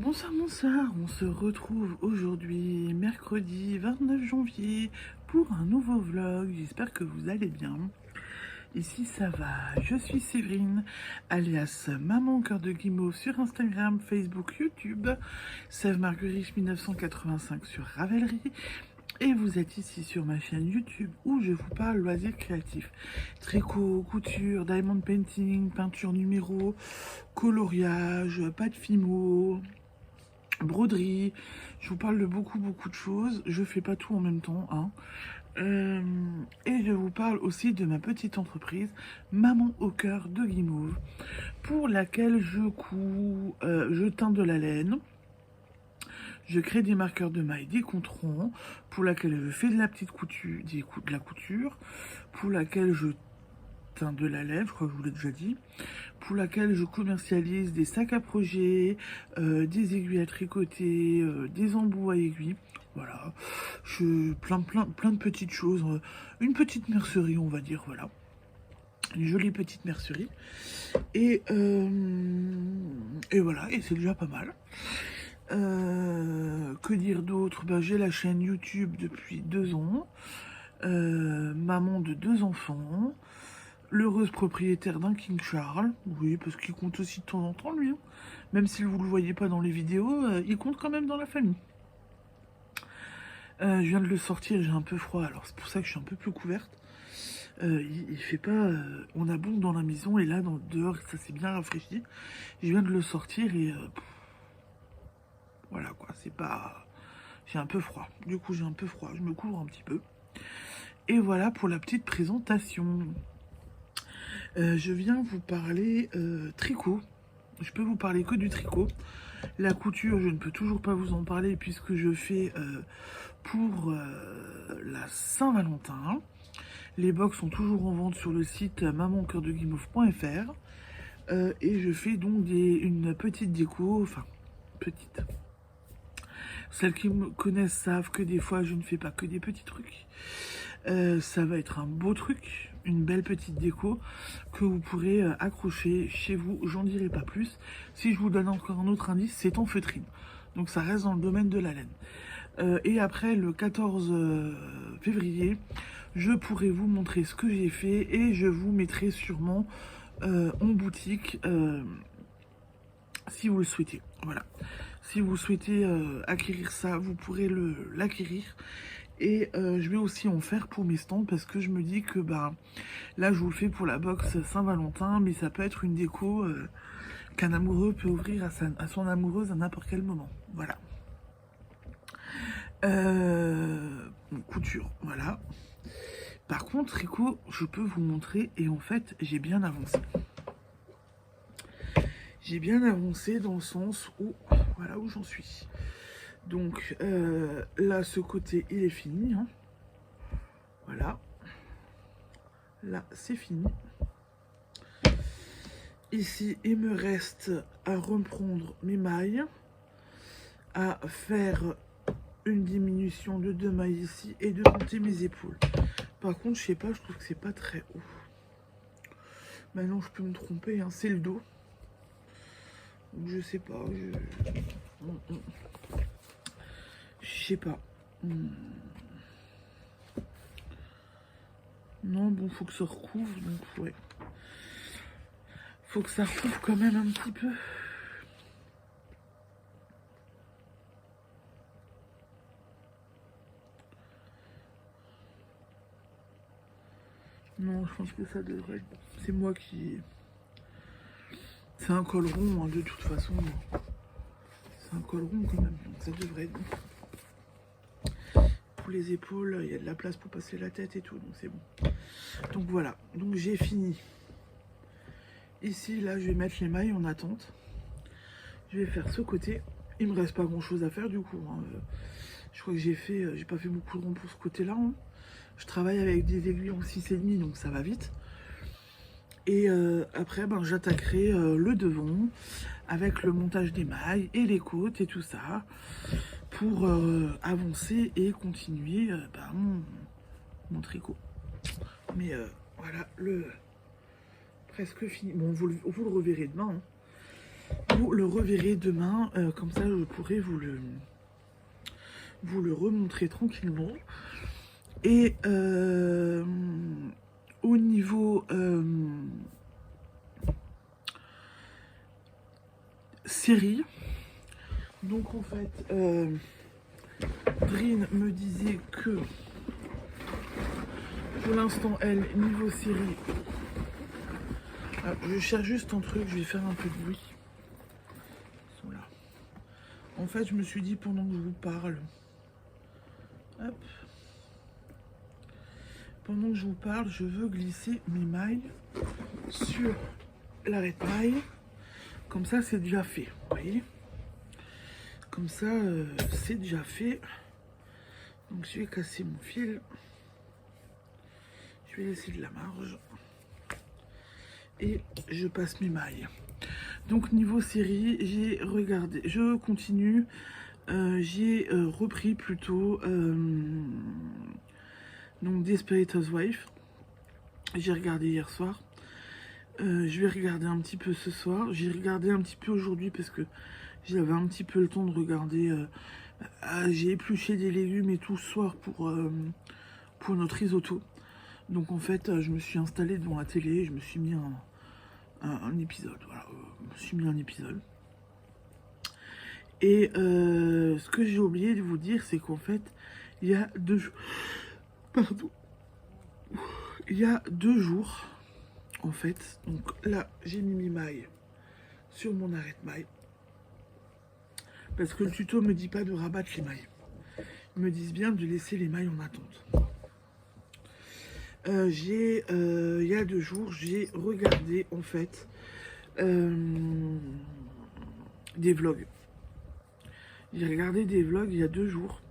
Bonsoir, bonsoir, on se retrouve aujourd'hui, mercredi 29 janvier, pour un nouveau vlog. J'espère que vous allez bien. Ici ça va, je suis Séverine, alias Maman Cœur de Guimauve sur Instagram, Facebook, YouTube, Sève Marguerite 1985 sur Ravelry. Et vous êtes ici sur ma chaîne YouTube où je vous parle loisirs créatifs. Tricot, couture, diamond painting, peinture numéro, coloriage, pâte fimo, broderie. Je vous parle de beaucoup de choses. Je fais pas tout en même temps, hein. Et je vous parle aussi de ma petite entreprise Maman au cœur de Guimauve, pour laquelle je couds, je teins de la laine, je crée des marqueurs de mailles, des controns, pour laquelle je fais de la petite couture, de la couture, pour laquelle je teins de la laine, je crois que je vous l'ai déjà dit, pour laquelle je commercialise des sacs à projet, des aiguilles à tricoter, des embouts à aiguilles. Voilà, plein de petites choses, une petite mercerie, on va dire, voilà, une jolie petite mercerie. Et voilà, et c'est déjà pas mal. Que dire d'autre? J'ai la chaîne YouTube depuis 2 ans, maman de 2 enfants, l'heureuse propriétaire d'un King Charles, oui, parce qu'il compte aussi de temps en temps, lui, hein. Même si vous ne le voyez pas dans les vidéos, il compte quand même dans la famille. Je viens de le sortir, j'ai un peu froid, alors c'est pour ça que je suis un peu plus couverte. Il fait pas... on a bon dans la maison, et là, dehors, ça s'est bien rafraîchi. Je viens de le sortir, et... voilà, quoi, c'est pas... J'ai un peu froid, du coup j'ai un peu froid, je me couvre un petit peu. Et voilà pour la petite présentation. Je viens vous parler tricot. Je peux vous parler que du tricot. La couture, je ne peux toujours pas vous en parler puisque je fais pour la Saint-Valentin. Les box sont toujours en vente sur le site mamancoeurdeguimauve.fr. Et je fais donc une petite déco, enfin petite. Celles qui me connaissent savent que des fois je ne fais pas que des petits trucs. Ça va être un beau truc, une belle petite déco que vous pourrez accrocher chez vous. J'en dirai pas plus. Si je vous donne encore un autre indice, c'est en feutrine. Donc ça reste dans le domaine de la laine. Et après le 14 février, je pourrai vous montrer ce que j'ai fait et je vous mettrai sûrement en boutique si vous le souhaitez. Voilà. Si vous souhaitez acquérir ça, vous pourrez l'acquérir. Et je vais aussi en faire pour mes stands parce que je me dis que là je vous le fais pour la box Saint-Valentin, mais ça peut être une déco qu'un amoureux peut ouvrir à son amoureuse à n'importe quel moment. Voilà. Couture, voilà. Par contre, tricot, je peux vous montrer et en fait j'ai bien avancé. J'ai bien avancé dans le sens où, voilà où j'en suis. Donc là, ce côté, il est fini, hein. Voilà. Là, c'est fini. Ici, il me reste à reprendre mes mailles, à faire une diminution de 2 mailles ici et de monter mes épaules. Par contre, je sais pas, je trouve que c'est pas très haut. Maintenant, je peux me tromper, hein, c'est le dos. Je sais pas. Je sais pas. Non, bon, faut que ça recouvre, donc ouais. Faut que ça recouvre quand même un petit peu. Non, je pense que ça devrait être bon. C'est moi qui... C'est un col rond, hein, de toute façon. C'est un col rond quand même, donc ça devrait être bon. Pour les épaules, il y a de la place pour passer la tête et tout, donc c'est bon. Donc voilà, donc j'ai fini. Ici, là, je vais mettre les mailles en attente. Je vais faire ce côté. Il me reste pas grand chose à faire du coup, hein. Je crois que j'ai pas fait beaucoup de ronds pour ce côté-là, hein. Je travaille avec des aiguilles en 6,5, donc ça va vite. Et après, j'attaquerai le devant avec le montage des mailles et les côtes et tout ça pour avancer et continuer mon tricot. Mais voilà, presque fini. Bon, vous le reverrez demain, hein. Vous le reverrez demain, comme ça je pourrai vous le remontrer tranquillement. Et au niveau série, donc en fait, Drin me disait que pour l'instant, elle, niveau série, je cherche juste un truc, je vais faire un peu de bruit. Ils sont là. En fait, je me suis dit pendant que je vous parle, hop, pendant que je vous parle, je veux glisser mes mailles sur l'arrête-maille. Comme ça, c'est déjà fait, vous voyez. Comme ça, c'est déjà fait. Donc, je vais casser mon fil. Je vais laisser de la marge. Et je passe mes mailles. Donc, niveau série, j'ai regardé. Je continue. J'ai repris plutôt donc Desperate Housewives. J'ai regardé hier soir. Je vais regarder un petit peu ce soir. J'ai regardé un petit peu aujourd'hui parce que j'avais un petit peu le temps de regarder. J'ai épluché des légumes et tout ce soir pour notre risotto. Donc en fait, je me suis installée devant la télé et je me suis mis un épisode. Voilà, je me suis mis un épisode. Et ce que j'ai oublié de vous dire, c'est qu'en fait, il y a 2 jours. Pardon. Il y a 2 jours, en fait. Donc là, j'ai mis mes mailles sur mon arrête-maille. Parce que le tuto me dit pas de rabattre les mailles. Ils me disent bien de laisser les mailles en attente. Il y a 2 jours, j'ai regardé en fait des vlogs. J'ai regardé des vlogs il y a 2 jours.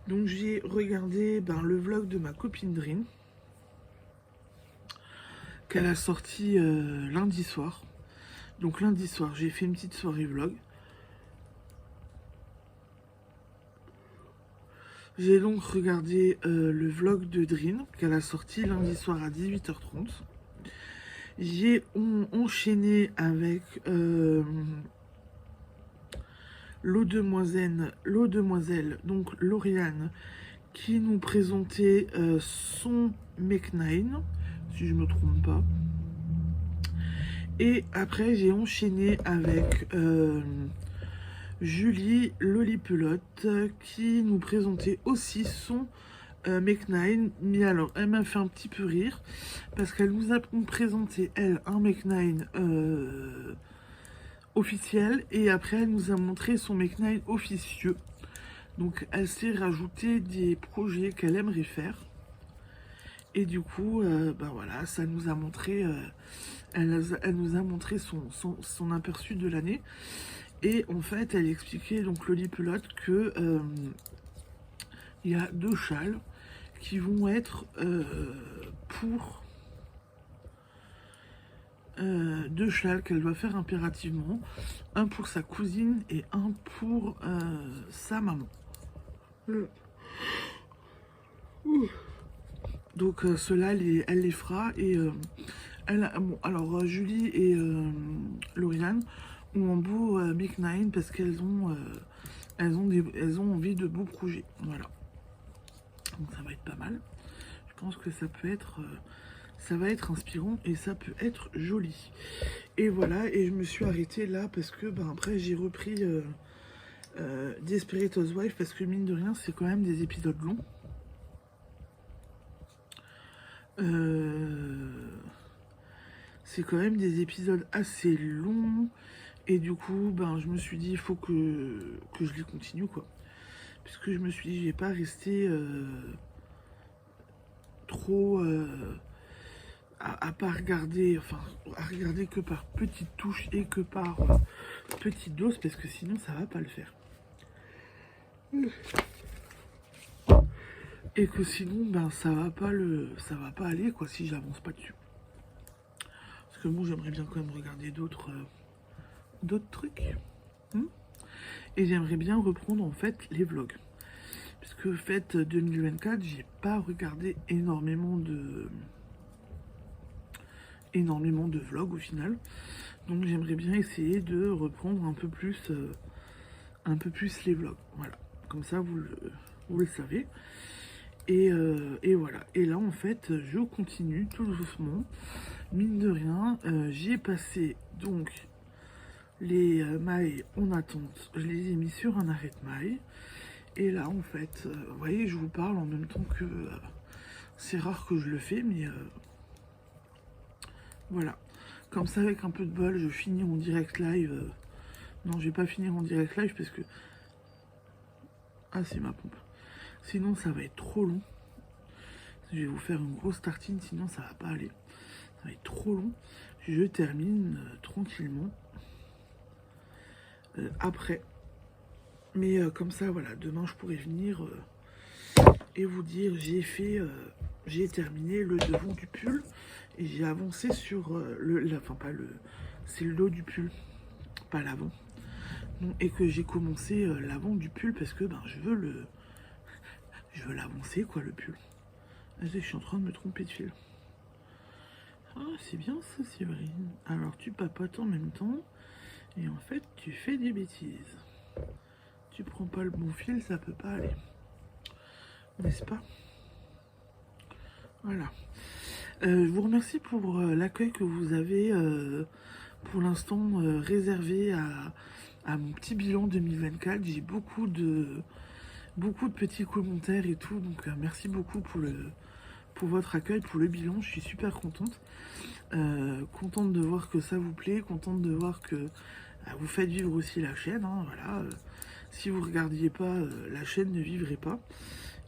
Donc j'ai regardé le vlog de ma copine Drin, qu'elle a sorti lundi soir. Donc lundi soir, j'ai fait une petite soirée vlog. J'ai donc regardé le vlog de Drin, qu'elle a sorti lundi soir à 18h30. J'ai enchaîné avec l'eau demoiselle, donc Lauriane, qui nous présentait son Make9, si je me trompe pas. Et après, j'ai enchaîné avec Julie Lollipelote, qui nous présentait aussi son Make9. Mais alors, elle m'a fait un petit peu rire, parce qu'elle nous a présenté, elle, un Make9 officiel, et après, elle nous a montré son Make9 officieux. Donc, elle s'est rajouté des projets qu'elle aimerait faire. Et du coup, voilà, ça nous a montré, elle nous a montré son aperçu de l'année. Et en fait, elle expliquait, donc Lollipelote, que il y a 2 châles qui vont être pour 2 châles qu'elle doit faire impérativement. Un pour sa cousine et un pour sa maman. Donc cela, elle les fera. Et alors Julie et Lauriane ont un beau Make9 parce qu'elles ont, elles ont envie de beaux projets. Voilà. Donc ça va être pas mal. Je pense que ça peut être... ça va être inspirant et ça peut être joli. Et voilà, et je me suis arrêtée là parce que après j'ai repris Desperate Housewives parce que mine de rien c'est quand même des épisodes longs. C'est quand même des épisodes assez longs. Et du coup, je me suis dit, il faut que je les continue, quoi. Puisque je me suis dit, je vais pas rester trop à pas regarder, enfin, à regarder que par petites touches et que par petites doses, parce que sinon, ça va pas le faire. Et que sinon, ça va pas aller, quoi, si j'avance pas dessus. Parce que moi, j'aimerais bien quand même regarder d'autres trucs. Et j'aimerais bien reprendre, en fait, les vlogs. Puisque, en fait, 2024, j'ai pas regardé énormément de vlogs, au final. Donc j'aimerais bien essayer de reprendre un peu plus les vlogs. Voilà, comme ça vous le savez. Et voilà. Et là en fait je continue tout doucement. Mine de rien, j'y ai passé donc les mailles en attente. Je les ai mis sur un arrêt de mailles. Et là en fait, vous voyez, je vous parle en même temps que c'est rare que je le fais, mais voilà. Comme ça, avec un peu de bol, je finis en direct live. Non, je vais pas finir en direct live parce que... Ah, c'est ma pompe. Sinon, ça va être trop long. Je vais vous faire une grosse tartine, sinon ça va pas aller. Ça va être trop long. Je termine tranquillement après. Mais comme ça, voilà, demain je pourrai venir et vous dire j'ai terminé le devant du pull et j'ai avancé sur enfin pas le, c'est le dos du pull, pas l'avant. Et que j'ai commencé l'avant du pull parce que ben je veux l'avancer quoi, le pull. Je suis en train de me tromper de fil. Ah, c'est bien ça, Séverine. Alors tu papotes en même temps et en fait tu fais des bêtises. Tu prends pas le bon fil, ça peut pas aller, n'est-ce pas? Voilà. Je vous remercie pour l'accueil que vous avez pour l'instant réservé à mon petit bilan 2024. J'ai beaucoup de petits commentaires et tout, donc merci beaucoup pour votre accueil, pour le bilan. Je suis super contente. Contente de voir que ça vous plaît, contente de voir que vous faites vivre aussi la chaîne. Hein, voilà. Si vous regardiez pas, la chaîne ne vivrait pas.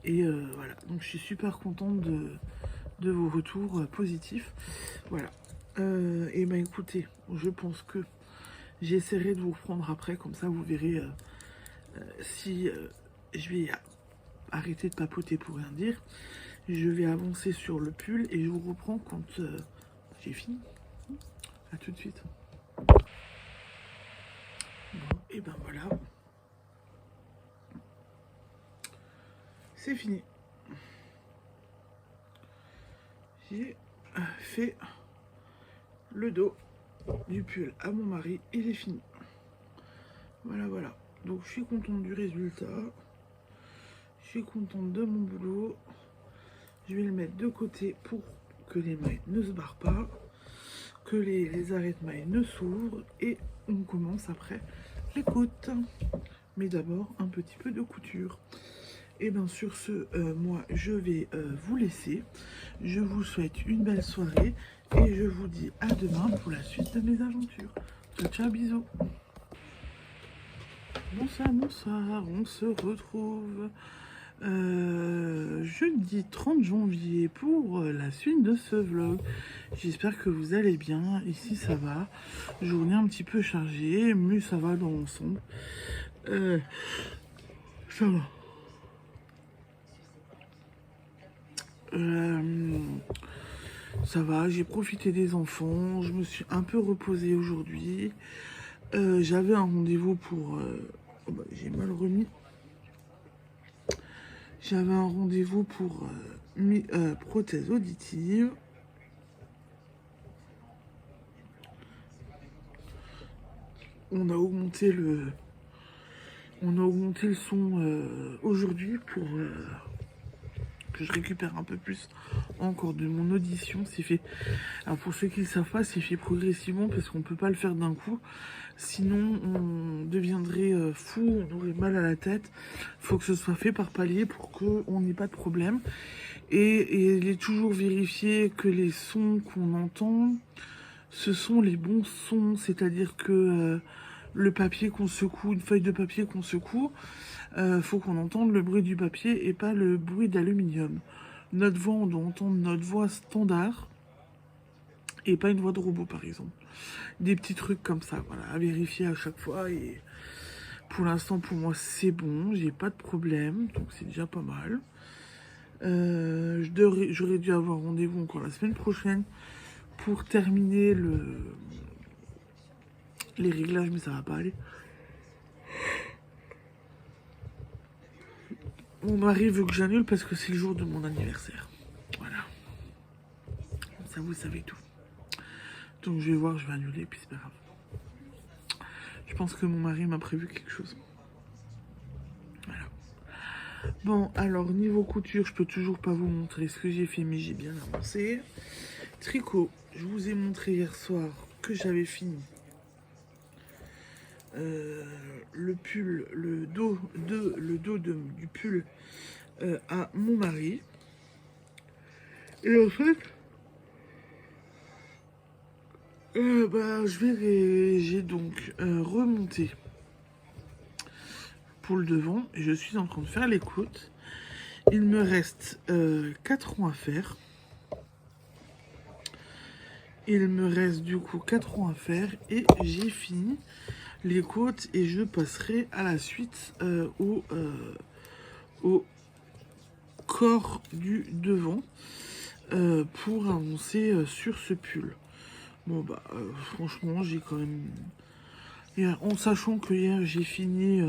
Et voilà, donc je suis super contente de vos retours positifs. Voilà. Et ben écoutez, je pense que j'essaierai de vous reprendre après, comme ça vous verrez si je vais arrêter de papoter pour rien dire. Je vais avancer sur le pull et je vous reprends quand j'ai fini. A tout de suite. Bon, et ben voilà. C'est fini. J'ai fait le dos du pull à mon mari, il est fini. Voilà, voilà. Donc je suis contente du résultat. Je suis contente de mon boulot. Je vais le mettre de côté pour que les mailles ne se barrent pas, que les arrêts de mailles ne s'ouvrent et on commence après les côtes. Mais d'abord un petit peu de couture. Et bien sur ce, moi je vais vous laisser. Je vous souhaite une belle soirée et je vous dis à demain pour la suite de mes aventures. Ciao, ciao, bisous. Bonsoir, bonsoir, on se retrouve jeudi 30 janvier pour la suite de ce vlog. J'espère que vous allez bien. Ici ça va, journée un petit peu chargée, mais ça va dans l'ensemble. Ça va. Ça va, j'ai profité des enfants, je me suis un peu reposée aujourd'hui. J'avais un rendez-vous pour... oh bah, j'ai mal remis. J'avais un rendez-vous pour mes prothèses auditives. On a augmenté le son aujourd'hui pour que je récupère un peu plus encore de mon audition. C'est fait. Alors pour ceux qui ne le savent pas, c'est fait progressivement parce qu'on peut pas le faire d'un coup. Sinon, on deviendrait fou, on aurait mal à la tête. Il faut que ce soit fait par palier pour qu'on n'ait pas de problème. Et il est toujours vérifié que les sons qu'on entend, ce sont les bons sons. C'est-à-dire que le papier qu'on secoue, une feuille de papier qu'on secoue, faut qu'on entende le bruit du papier et pas le bruit d'aluminium. Notre voix, on doit entendre notre voix standard et pas une voix de robot par exemple. Des petits trucs comme ça, voilà, à vérifier à chaque fois. Et pour l'instant, pour moi, c'est bon, j'ai pas de problème, donc c'est déjà pas mal. J'aurais dû avoir rendez-vous encore la semaine prochaine pour terminer les réglages, mais ça va pas aller. Mon mari veut que j'annule parce que c'est le jour de mon anniversaire. Voilà. Ça, vous savez tout. Donc je vais voir, je vais annuler, puis c'est pas grave. Je pense que mon mari m'a prévu quelque chose. Voilà. Bon, alors niveau couture, je peux toujours pas vous montrer ce que j'ai fait, mais j'ai bien avancé. Tricot, je vous ai montré hier soir que j'avais fini. Le pull, le dos du pull à mon mari. Et en fait, j'ai donc remonté pour le devant et je suis en train de faire les côtes. Il me reste 4 ronds à faire. Il me reste du coup 4 ronds à faire et j'ai fini les côtes et je passerai à la suite au corps du devant pour avancer sur ce pull. Bon bah franchement j'ai quand même... En sachant que hier j'ai fini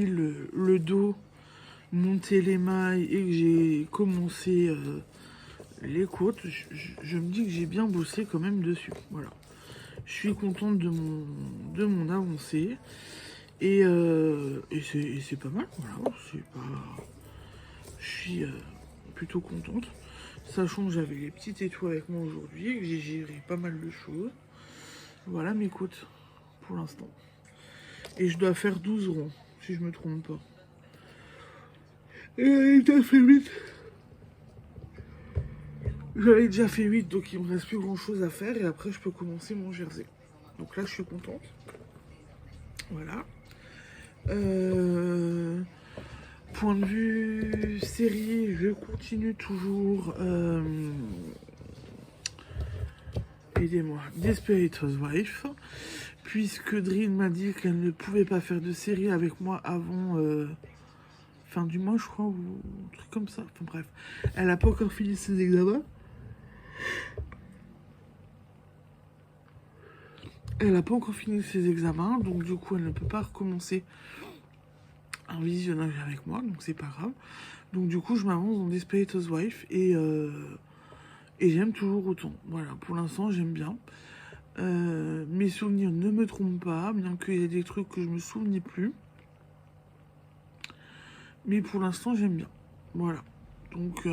le dos, monté les mailles et que j'ai commencé les côtes, je me dis que j'ai bien bossé quand même dessus. Voilà. Je suis contente de mon avancée. Et c'est pas mal, voilà. Je suis plutôt contente. Sachant que j'avais les petites étoiles avec moi aujourd'hui et que j'ai géré pas mal de choses. Voilà mes côtes pour l'instant. Et je dois faire 12 ronds, si je me trompe pas. Et j'avais déjà fait 8, donc il me reste plus grand chose à faire. Et après, je peux commencer mon jersey. Donc là, je suis contente. Voilà. Point de vue série, je continue toujours. Aidez-moi. Desperate Housewives. Puisque Dream m'a dit qu'elle ne pouvait pas faire de série avec moi avant fin du mois, je crois, ou un truc comme ça. Enfin bref. Elle n'a pas encore fini ses examens. Elle n'a pas encore fini ses examens, donc du coup, elle ne peut pas recommencer un visionnage avec moi, donc c'est pas grave. Donc du coup, je m'avance dans Desperate Housewives et j'aime toujours autant. Voilà, pour l'instant, j'aime bien. Mes souvenirs ne me trompent pas, bien qu'il y ait des trucs que je me souvenais plus. Mais pour l'instant, j'aime bien. Voilà. Donc,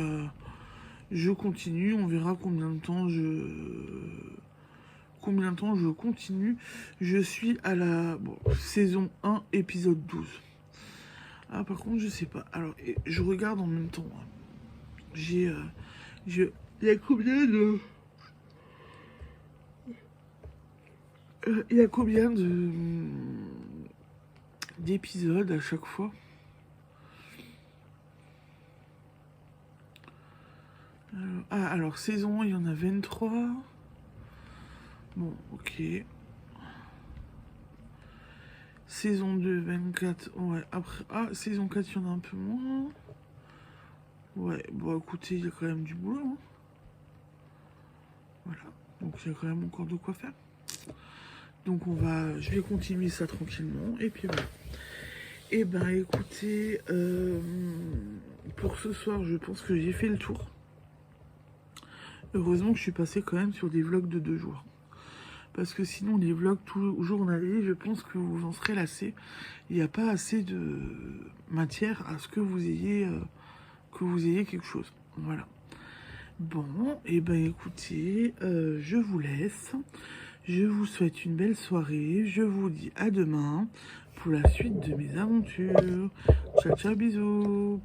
je continue. On verra combien de temps je continue. Je suis à la saison 1, épisode 12. Ah, par contre, je sais pas. Alors, je regarde en même temps. Il y a combien de... Il y a combien d'épisodes à chaque fois? Alors, saison 1, il y en a 23. Bon, ok. Saison 2, 24. Ouais, après... Ah, saison 4, il y en a un peu moins. Ouais, bon, écoutez, il y a quand même du boulot. Hein. Voilà. Donc, il y a quand même encore de quoi faire. Donc, je vais continuer ça tranquillement. Et puis, voilà. Et ben, écoutez, pour ce soir, je pense que j'ai fait le tour. Heureusement que je suis passée quand même sur des vlogs de 2 jours. Parce que sinon, les vlogs tout journaliers, je pense que vous en serez lassés. Il n'y a pas assez de matière à ce que vous ayez quelque chose. Voilà. Bon, et ben écoutez, je vous laisse. Je vous souhaite une belle soirée. Je vous dis à demain pour la suite de mes aventures. Ciao, ciao, bisous.